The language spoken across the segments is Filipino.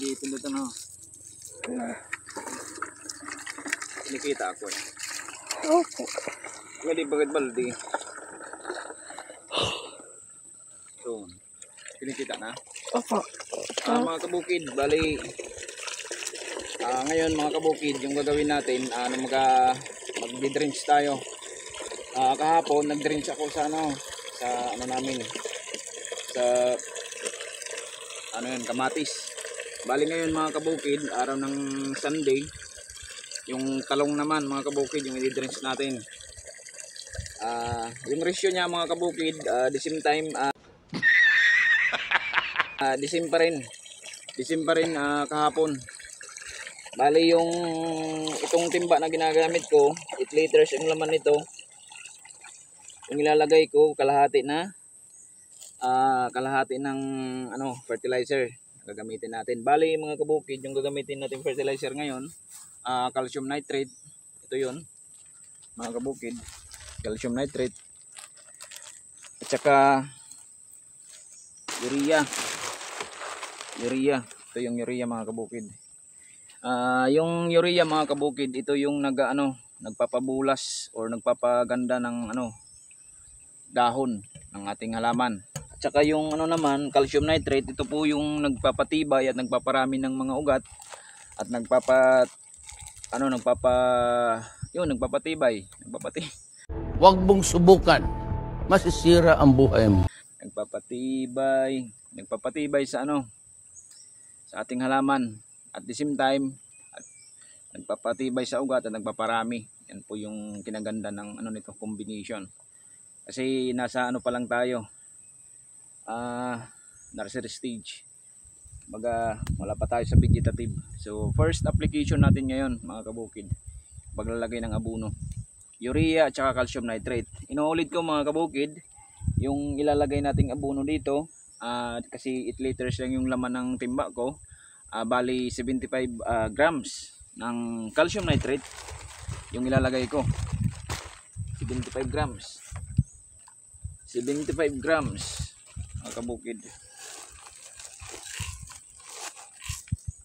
Hindi pindutan na. Nakita ako eh. Opo. Hindi bakit baldi. So, pinikita na. Opo. Mga kabukid, bali ngayon mga kabukid, yung gagawin natin, magdi-drench tayo. Kahapon nag-drench ako sa namin, sa kamatis. Bali ngayon mga kabukid, araw ng Sunday, yung talong naman mga kabukid, yung i-drench natin. Yung ratio niya mga kabukid, the same time December rin kahapon. Bali yung itong timba na ginagamit ko, 8 liters yung laman nito. Yung ilalagay ko kalahati ng fertilizer gagamitin natin. Bali mga kabukid, yung gagamitin natin fertilizer ngayon, calcium nitrate. Ito yun mga kabukid, calcium nitrate at saka urea. Ito yung urea mga kabukid. Yung urea mga kabukid, ito yung nagpapabulas or nagpapaganda ng dahon ng ating halaman. At saka yung naman, calcium nitrate, ito po yung nagpapatibay at nagpaparami ng mga ugat at nagpapatibay. Huwag mong subukan, masisira ang buhay mo. Nagpapatibay sa ating halaman. At the same time, nagpapatibay sa ugat at nagpaparami. Yan po yung kinaganda ng nito combination. Kasi nasa pa lang tayo, nursery stage. Wala pa tayo sa vegetative. So first application natin ngayon mga kabukid, paglalagay ng abono, urea at saka calcium nitrate. Inuulit ko mga kabukid, yung ilalagay nating abono dito, kasi 8 liters lang yung laman ng timba ko. Bali 75 grams ng calcium nitrate yung ilalagay ko. 75 grams mga kabukid.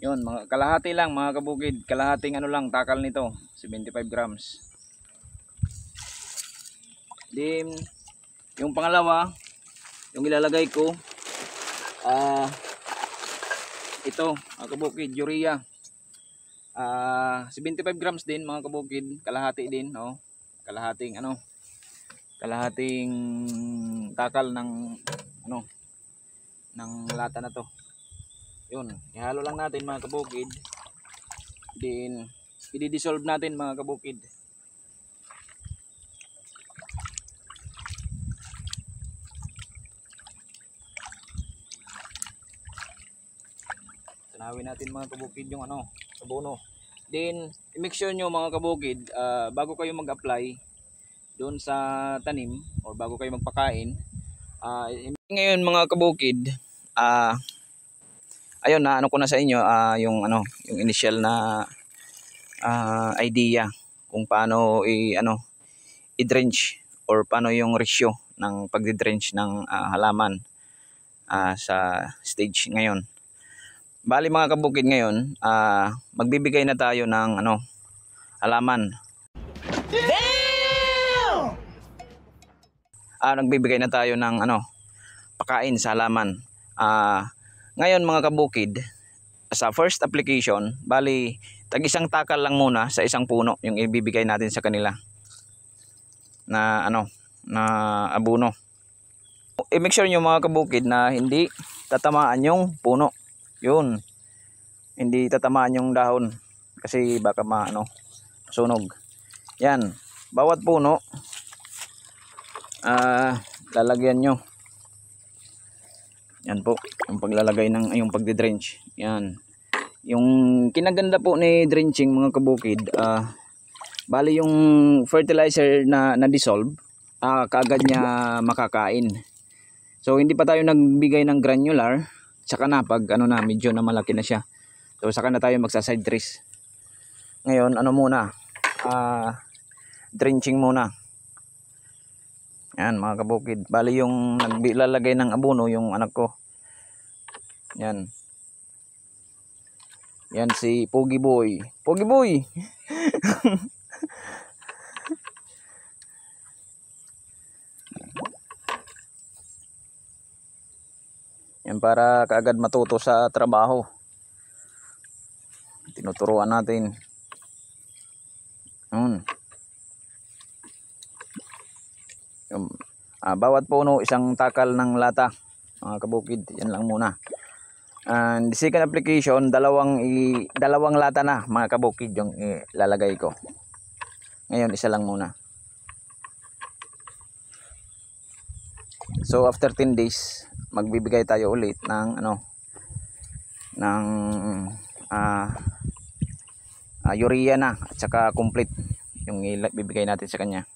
Yun, mga kalahati lang mga kabukid, kalahating takal nito, 75 grams. Then yung pangalawa, yung ilalagay ko, ito mga kabukid, urea. 75 grams din mga kabukid, kalahati din, kalahating takal ng lata na to. Yun, ihalo lang natin mga kabukid. Then i-dissolve natin mga kabukid. Tanawin natin mga kabukid yung abono. Then i-make sure nyo mga kabukid, bago kayo mag-apply doon sa tanim or bago kayo magpakain, ngayon mga kabukid, ayun na ko na sa inyo yung initial na idea kung paano i-drench or paano yung ratio ng pagdi-drench ng halaman sa stage ngayon. Bali mga kabukid, ngayon magbibigay na tayo ng halaman. Nagbibigay na tayo ng pakain sa halaman. Ngayon mga kabukid, sa first application, bali tag-isang takal lang muna sa isang puno yung ibibigay natin sa kanila na abono. I-make sure nyo mga kabukid na hindi tatamaan yung puno. Yun, hindi tatamaan yung dahon kasi baka sunog. Yan, bawat puno lalagyan nyo. Yan po yung paglalagay ng yung pagdi-drench. Yan yung kinaganda po ni drenching mga kabukid. Bali yung fertilizer na dissolve, kaagad niya makakain. So hindi pa tayo nagbigay ng granular, saka na pag medyo na malaki na siya, so saka na tayo magsa-side dress. Ngayon muna, drenching muna. Yan mga kabukid, bali yung naglalagay ng abono yung anak ko. Yan, Yan si Pogi Boy. Pogi Boy! Yan para kaagad matuto sa trabaho. Tinuturuan natin. Bawat puno isang takal ng lata, mga kabukid. Yan lang muna. And the second application, dalawang lata na, mga kabukid, yung ilalagay ko. Ngayon isa lang muna. So after 10 days, magbibigay tayo ulit ng urea na at saka complete yung ibibigay natin sa kanya.